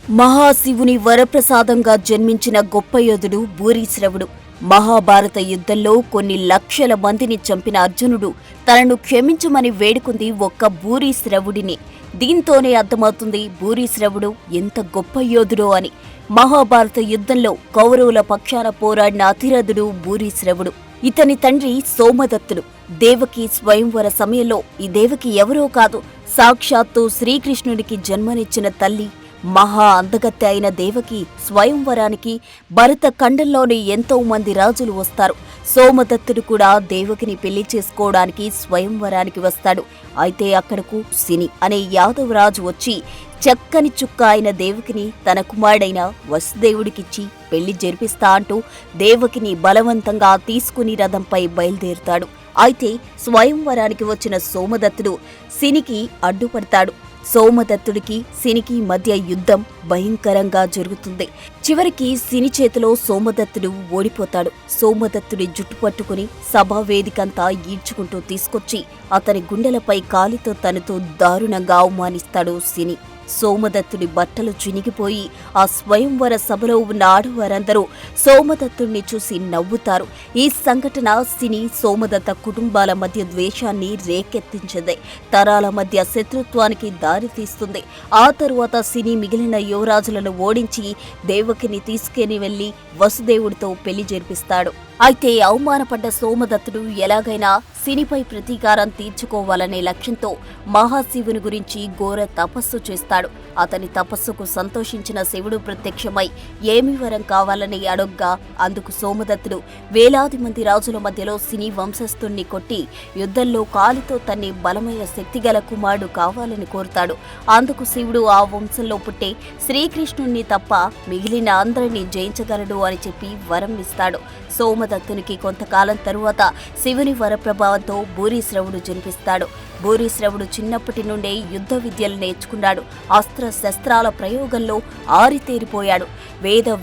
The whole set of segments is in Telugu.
మహాశివుని వరప్రసాదంగా జన్మించిన గొప్ప యోధుడు భూరీశ్రవుడు. మహాభారత యుద్ధంలో కొన్ని లక్షల మందిని చంపిన అర్జునుడు తనను క్షమించమని వేడుకుంది ఒక్క భూరీశ్రవుడిని. దీంతోనే అర్థమవుతుంది భూరీశ్రవుడు ఎంత గొప్ప యోధుడో అని. మహాభారత యుద్ధంలో కౌరవుల పక్షాన పోరాడిన అతిరథుడు భూరీశ్రవుడు. ఇతని తండ్రి సోమదత్తుడు. దేవకి స్వయంవర సమయంలో ఈ దేవకి ఎవరో కాదు, సాక్షాత్తు శ్రీకృష్ణుడికి జన్మనిచ్చిన తల్లి. మహా అందగత్తె అయిన దేవకి స్వయంవరానికి భరత ఖండంలోని ఎంతో మంది రాజులు వస్తారు. సోమదత్తుడు కూడా దేవకిని పెళ్లి చేసుకోవడానికి స్వయంవరానికి వస్తాడు. అయితే అక్కడకు సిని అనే యాదవ రాజు వచ్చి చక్కని చుక్క అయిన దేవకిని తన కుమారుడైన వసుదేవుడికిచ్చి పెళ్లి జరిపిస్తా అంటూ దేవకిని బలవంతంగా తీసుకుని రథంపై బయలుదేరుతాడు. అయితే స్వయంవరానికి వచ్చిన సోమదత్తుడు సినికి అడ్డుపడతాడు. సోమదత్తుడికి సినికి మధ్య యుద్ధం భయంకరంగా జరుగుతుంది. చివరికి సిని చేతిలో సోమదత్తుడు ఓడిపోతాడు. సోమదత్తుడి జుట్టు పట్టుకుని సభావేదికంతా ఈడ్చుకుంటూ తీసుకొచ్చి అతని గుండెలపై కాలితో తనతో దారుణంగా అవమానిస్తాడు సిని. సోమదత్తుడి బట్టలు చినిగిపోయి ఆ స్వయంవర సభలో ఉన్న ఆడవారందరూ సోమదత్తుడిని చూసి నవ్వుతారు. ఈ సంఘటన సిని సోమదత్త కుటుంబాల మధ్య ద్వేషాన్ని రేకెత్తించింది. తరాల మధ్య శత్రుత్వానికి దారితీస్తుంది. ఆ తరువాత సిని మిగిలిన యువరాజులను ఓడించి దేవకిని తీసుకుని వెళ్లి వసుదేవుడితో పెళ్లి జరిపిస్తాడు. అయితే అవమానపడ్డ సోమదత్తుడు ఎలాగైనా సినిపై ప్రతీకారం తీర్చుకోవాలనే లక్ష్యంతో మహాశివుని గురించి ఘోర తపస్సు చేస్తాడు. అతని తపస్సుకు సంతోషించిన శివుడు ప్రత్యక్షమై ఏమి వరం కావాలని అడగ్గా అందుకు సోమదత్తుడు వేలాది మంది రాజుల మధ్యలో సిని వంశస్థుణ్ణి కొట్టి యుద్ధంలో కాలితో తన్ని బలమైన శక్తిగల కుమారుడు కావాలని కోరుతాడు. అందుకు శివుడు ఆ వంశంలో పుట్టే శ్రీకృష్ణుణ్ణి తప్ప మిగిలిన అందరినీ జయించగలడు అని చెప్పి వరం ఇస్తాడు. సోమదత్తునికి కొంతకాలం తరువాత శివుని వరప్రభావంతో భూరీశ్రవుడు జన్మిస్తాడు. భూరీశ్రవుడు చిన్నప్పటి నుండే యుద్ధ విద్యలు నేర్చుకున్నాడు. అస్త్ర శస్త్రాల ప్రయోగంలో ఆరితేరిపోయాడు.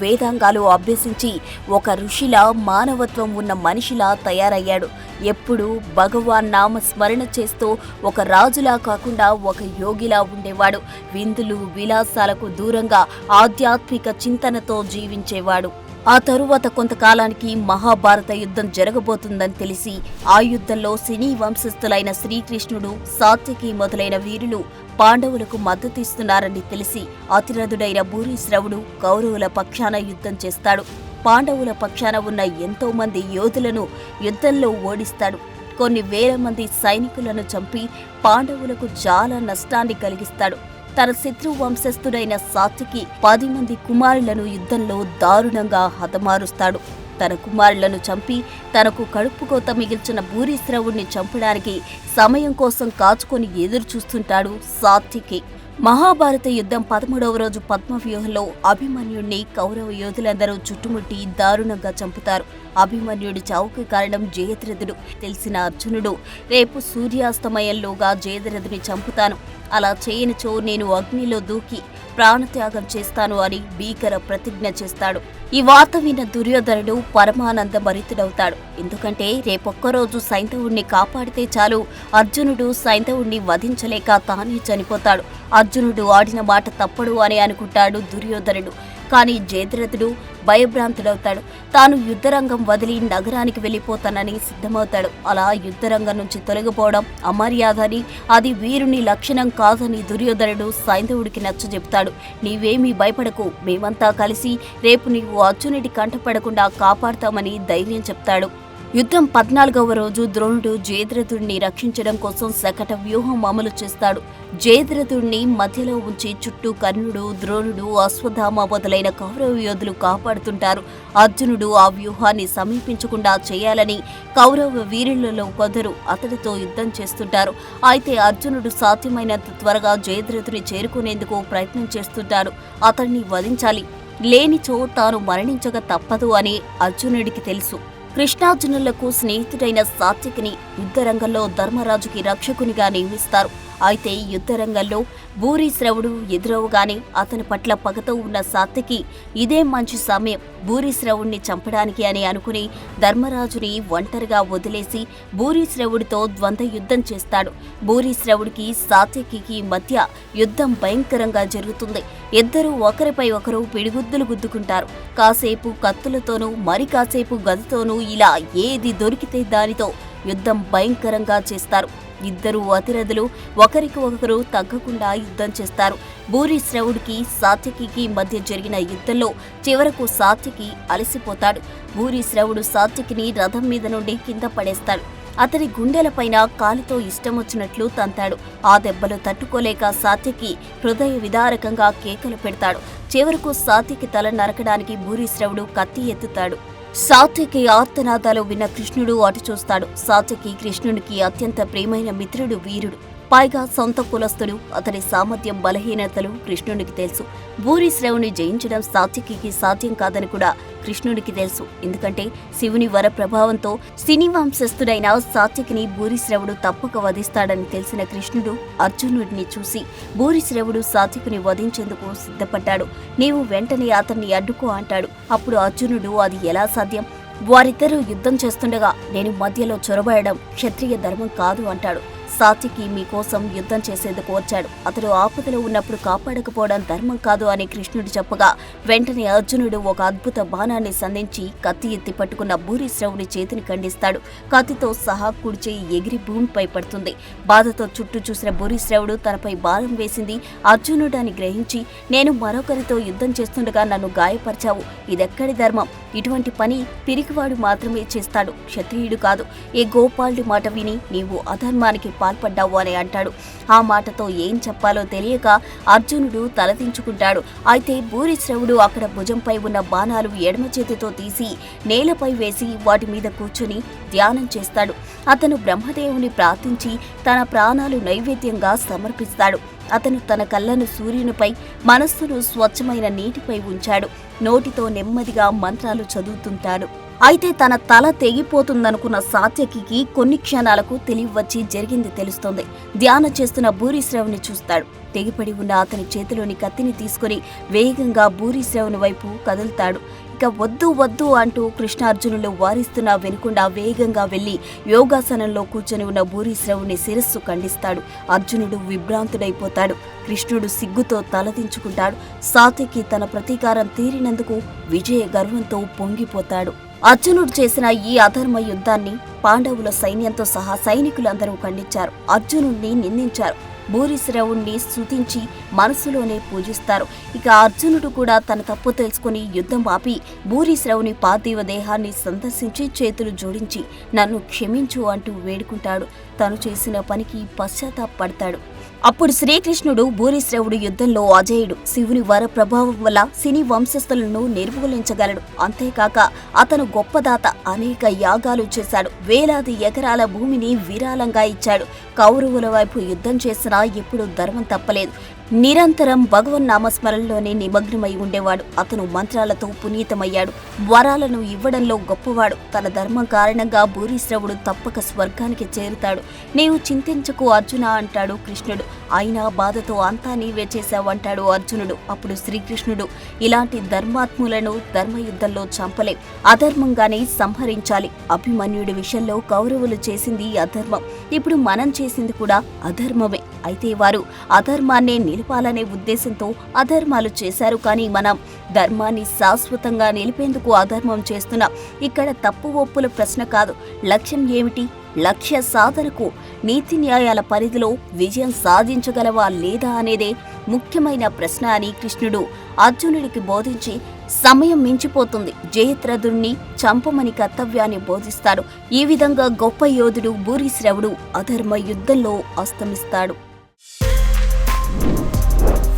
వేదాంగాలు అభ్యసించి ఒక ఋషిలా మానవత్వం ఉన్న మనిషిలా తయారయ్యాడు. ఎప్పుడూ భగవాన్ నామ స్మరణ చేస్తూ ఒక రాజులా కాకుండా ఒక యోగిలా ఉండేవాడు. విందులు విలాసాలకు దూరంగా ఆధ్యాత్మిక చింతనతో జీవించేవాడు. ఆ తరువాత కొంతకాలానికి మహాభారత యుద్ధం జరగబోతుందని తెలిసి ఆ యుద్ధంలో సినీ వంశస్థులైన శ్రీకృష్ణుడు, సాత్యకి మొదలైన వీరులు పాండవులకు మద్దతిస్తున్నారని తెలిసి అతిరథుడైన భూరీశ్రవుడు కౌరవుల పక్షాన యుద్ధం చేస్తాడు. పాండవుల పక్షాన ఉన్న ఎంతో మంది యోధులను యుద్ధంలో ఓడిస్తాడు. కొన్ని వేల మంది సైనికులను చంపి పాండవులకు చాలా నష్టాన్ని కలిగిస్తాడు. తన శత్రు వంశస్థుడైన సాత్యకి 10 మంది కుమారులను యుద్ధంలో దారుణంగా హతమారుస్తాడు. తన కుమారులను చంపి తనకు కడుపుకోత మిగిల్చిన భూరీశ్రవుడిని చంపడానికి సమయం కోసం కాచుకొని ఎదురు చూస్తుంటాడు సాత్యకి. మహాభారత యుద్ధం 13వ రోజు పద్మవ్యూహంలో అభిమన్యుడిని కౌరవ యోధులందరూ చుట్టుముట్టి దారుణంగా చంపుతారు. అభిమన్యుడి చావుకు కారణం జయద్రథుడు. తెలిసిన అర్జునుడు రేపు సూర్యాస్తమయంలోగా జయద్రథుని చంపుతాను, అలా చేయనిచో నేను అగ్నిలో దూకి ప్రాణత్యాగం చేస్తాను అని భీకర ప్రతిజ్ఞ చేస్తాడు. ఈ వార్త విన్న దుర్యోధనుడు పరమానంద భరితుడవుతాడు. ఎందుకంటే రేపొక్కరోజు సైంధవుణ్ణి కాపాడితే చాలు, అర్జునుడు సైంధవుణ్ణి వధించలేక తానే చనిపోతాడు. అర్జునుడు ఆడిన మాట తప్పడు అని అనుకుంటాడు దుర్యోధనుడు. కానీ జయద్రథుడు భయభ్రాంతుడవుతాడు. తాను యుద్ధరంగం వదిలి నగరానికి వెళ్లిపోతానని సిద్ధమవుతాడు. అలా యుద్ధరంగం నుంచి తొలగిపోవడం అమర్యాదని, అది వీరుని లక్షణం కాదని దుర్యోధనుడు సైంధవుడికి నచ్చజెప్తాడు. నీవేమీ భయపడకు, మేమంతా కలిసి రేపు నీవు అర్జునుడి కంటపడకుండా కాపాడుతామని ధైర్యం చెప్తాడు. యుద్ధం 14వ రోజు ద్రోణుడు జయద్రథుడిని రక్షించడం కోసం శకట వ్యూహం అమలు చేస్తాడు. జయద్రథుడిని మధ్యలో ఉంచి చుట్టూ కర్ణుడు, ద్రోణుడు, అశ్వత్థామ మొదలైన కౌరవ యోధులు కాపాడుతుంటారు. అర్జునుడు ఆ వ్యూహాన్ని సమీపించకుండా చేయాలని కౌరవ వీరులలో కొందరు అతడితో యుద్ధం చేస్తుంటారు. అయితే అర్జునుడు సాధ్యమైనంత త్వరగా జయద్రథుని చేరుకునేందుకు ప్రయత్నం చేస్తుంటాడు. అతన్ని వధించాలి, లేనిచో తాను మరణించక తప్పదు అని అర్జునుడికి తెలుసు. కృష్ణార్జునులకు స్నేహితుడైన సాత్యకిని యుద్ధరంగంలో ధర్మరాజుకి రక్షకునిగా నియమిస్తారు. అయితే యుద్ధరంగంలో భూరిశ్రవుడు ఎదురవగానే అతని పట్ల పగతో ఉన్న సాత్యకి ఇదే మంచి సమయం భూరిశ్రవుణ్ణి చంపడానికి అని అనుకుని ధర్మరాజుని ఒంటరిగా వదిలేసి భూరిశ్రవుడితో ద్వంద్వ యుద్ధం చేస్తాడు. భూరిశ్రవుడికి సాత్యకి మధ్య యుద్ధం భయంకరంగా జరుగుతుంది. ఇద్దరూ ఒకరిపై ఒకరు పిడిగుద్దులు గుద్దుకుంటారు. కాసేపు కత్తులతోనూ మరి కాసేపు గదతోనూ ఇలా ఏది దొరికితే దానితో యుద్ధం భయంకరంగా చేస్తారు. ఇద్దరు అతిరథులు ఒకరికి ఒకరు తగ్గకుండా యుద్ధం చేస్తారు. భూరిశ్రవుడికి సాత్యకి మధ్య జరిగిన యుద్ధంలో చివరకు సాత్యకి అలసిపోతాడు. భూరిశ్రవుడు సాత్యకిని రథం మీద నుండి కింద పడేస్తాడు. అతని గుండెలపైన కాలితో ఇష్టమొచ్చినట్లు తంతాడు. ఆ దెబ్బలు తట్టుకోలేక సాత్యకి హృదయ విదారకంగా కేకలు పెడతాడు. చివరకు సాత్యకి తల నరకడానికి భూరిశ్రవుడు కత్తి ఎత్తుతాడు. సాత్యకి ఆర్తనాదాలు విన్న కృష్ణుడు అటు చూస్తాడు. సాత్యకి కృష్ణునికి అత్యంత ప్రియమైన మిత్రుడు వీరుడు. పైగా సొంత కులస్తుడు. అతని సామర్థ్యం బలహీనతలు కృష్ణునికి తెలుసు. భూరిశ్రవుని జయించడం సాత్యకి సాధ్యం కాదని కూడా కృష్ణుడికి తెలుసు. ఎందుకంటే శివుని వర ప్రభావంతో సిని వంశస్థుడైన సాత్యకిని భూరిశ్రవుడు తప్పక వధిస్తాడని తెలిసిన కృష్ణుడు అర్జునుడిని చూసి భూరిశ్రవుడు సాత్యకుని వధించేందుకు సిద్ధపడ్డాడు. నీవు వెంటనే అతన్ని అడ్డుకో అంటాడు. అప్పుడు అర్జునుడు అది ఎలా సాధ్యం? వారిద్దరూ యుద్ధం చేస్తుండగా నేను మధ్యలో చొరబడడం క్షత్రియ ధర్మం కాదు అంటాడు. సాత్యకి మీకోసం యుద్ధం చేసేందుకు వచ్చాడు. అతడు ఆపదలో ఉన్నప్పుడు కాపాడకపోవడం ధర్మం కాదు అని కృష్ణుడు చెప్పగా వెంటనే అర్జునుడు ఒక అద్భుత బాణాన్ని సంధించి కత్తి ఎత్తి పట్టుకున్న భూరిశ్రవుని చేతిని ఖండిస్తాడు. కత్తితో సహా కుడిచేయి ఎగిరి భూమిపై పడుతుంది. బాధతో చుట్టూ చూసిన భూరిశ్రవుడు తనపై భారం వేసింది అర్జునుడు అని గ్రహించి నేను మరొకరితో యుద్ధం చేస్తుండగా నన్ను గాయపరిచావు, ఇదెక్కడి ధర్మం? ఇటువంటి పని పిరికివాడు మాత్రమే చేస్తాడు, క్షత్రియుడు కాదు. ఏ గోపాలుడి మాట విని నీవు అధర్మానికి పాల్పడ్డావు అని అంటాడు. ఆ మాటతో ఏం చెప్పాలో తెలియక అర్జునుడు తలదించుకుంటాడు. అయితే భూరిశ్రవుడు అక్కడ భుజంపై ఉన్న బాణాలు ఎడమ చేతితో తీసి నేలపై వేసి వాటి మీద కూర్చుని ధ్యానం చేస్తాడు. అతను బ్రహ్మదేవుని ప్రార్థించి తన ప్రాణాలు నైవేద్యంగా సమర్పిస్తాడు. అతను తన కళ్ళను సూర్యునిపై, మనస్సును స్వచ్ఛమైన నీటిపై ఉంచాడు. నోటితో నెమ్మదిగా మంత్రాలు చదువుతుంటాడు. అయితే తన తల తెగిపోతుందనుకున్న సాత్యకి కొన్ని క్షణాలకు తెలివివచ్చి జరిగింది తెలుస్తోంది. ధ్యానం చేస్తున్న భూరిశ్రవుని చూస్తాడు. తెగిపడి ఉన్న అతని చేతిలోని కత్తిని తీసుకుని వేగంగా భూరిశ్రవుని వైపు కదులుతాడు. ఇక వద్దు వద్దు అంటూ కృష్ణార్జునులు వారిస్తున్నా వెనుకుండా వేగంగా వెళ్లి యోగాసనంలో కూర్చొని ఉన్న భూరిశ్రవుని శిరస్సు ఖండిస్తాడు. అర్జునుడు విభ్రాంతుడైపోతాడు. కృష్ణుడు సిగ్గుతో తలదించుకుంటాడు. సాత్యకి తన ప్రతీకారం తీరినందుకు విజయ గర్వంతో పొంగిపోతాడు. అర్జునుడు చేసిన ఈ అధర్మ యుద్ధాన్ని పాండవుల సైన్యంతో సహా సైనికులందరూ ఖండించారు. అర్జునుడిని నిందించారు. భూరిశ్రవుణ్ణి స్తుతించి మనసులోనే పూజిస్తారు. ఇక అర్జునుడు కూడా తన తప్పు తెలుసుకుని యుద్ధం ఆపి భూరిశ్రవుని పార్థివ దేహాన్ని సందర్శించి చేతులు జోడించి నన్ను క్షమించు అంటూ వేడుకుంటాడు. తను చేసిన పనికి పశ్చాత్తాపడతాడు. అప్పుడు శ్రీకృష్ణుడు భూరిశ్రవుడు యుద్ధంలో అజేయుడు. శివుని వర ప్రభావం వల్ల సిని వంశస్థులను నిర్మూలించగలడు. అంతేకాక అతను గొప్పదాత. అనేక యాగాలు చేశాడు. వేలాది ఎకరాల భూమిని విరాళంగా ఇచ్చాడు. కౌరవుల వైపు యుద్ధం చేసినా ఎప్పుడూ ధర్మం తప్పలేదు. నిరంతరం భగవన్నామస్మరణలోనే నిమగ్నమై ఉండేవాడు. అతను మంత్రాలతో పునీతమయ్యాడు. వరాలను ఇవ్వడంలో గొప్పవాడు. తన ధర్మం కారణంగా భూరిశ్రవుడు తప్పక స్వర్గానికి చేరుతాడు. నీవు చింతించకు అర్జున అంటాడు కృష్ణుడు. అయినా బాధతో అంతా నీవే చేశావంటాడు అర్జునుడు. అప్పుడు శ్రీకృష్ణుడు ఇలాంటి ధర్మాత్ములను ధర్మయుద్ధంలో చంపలేం, అధర్మంగానే సంహరించాలి. అభిమన్యుడి విషయంలో కౌరవులు చేసింది అధర్మం. ఇప్పుడు మనం చేసింది కూడా అధర్మమే. అయితే వారు అధర్మాన్నే నిలపాలనే ఉద్దేశంతో అధర్మాలు చేశారు. కానీ మనం ధర్మాన్ని శాశ్వతంగా నిలిపేందుకు అధర్మం చేస్తున్నాం. ఇక్కడ తప్పు ఒప్పుల ప్రశ్న కాదు. లక్ష్యం ఏమిటి? లక్ష్య సాధనకు నీతి న్యాయాల పరిధిలో విజయం సాధించగలవా లేదా అనేదే ముఖ్యమైన ప్రశ్న అని కృష్ణుడు అర్జునుడికి బోధించి సమయం మించిపోతుంది, జయద్రథుణ్ణి చంపమని కర్తవ్యాన్ని బోధిస్తాడు. ఈ విధంగా గొప్ప యోధుడు భూరిశ్రవుడు అధర్మ యుద్ధంలో అస్తమిస్తాడు.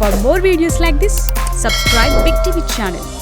For more videos like this, subscribe Big TV channel.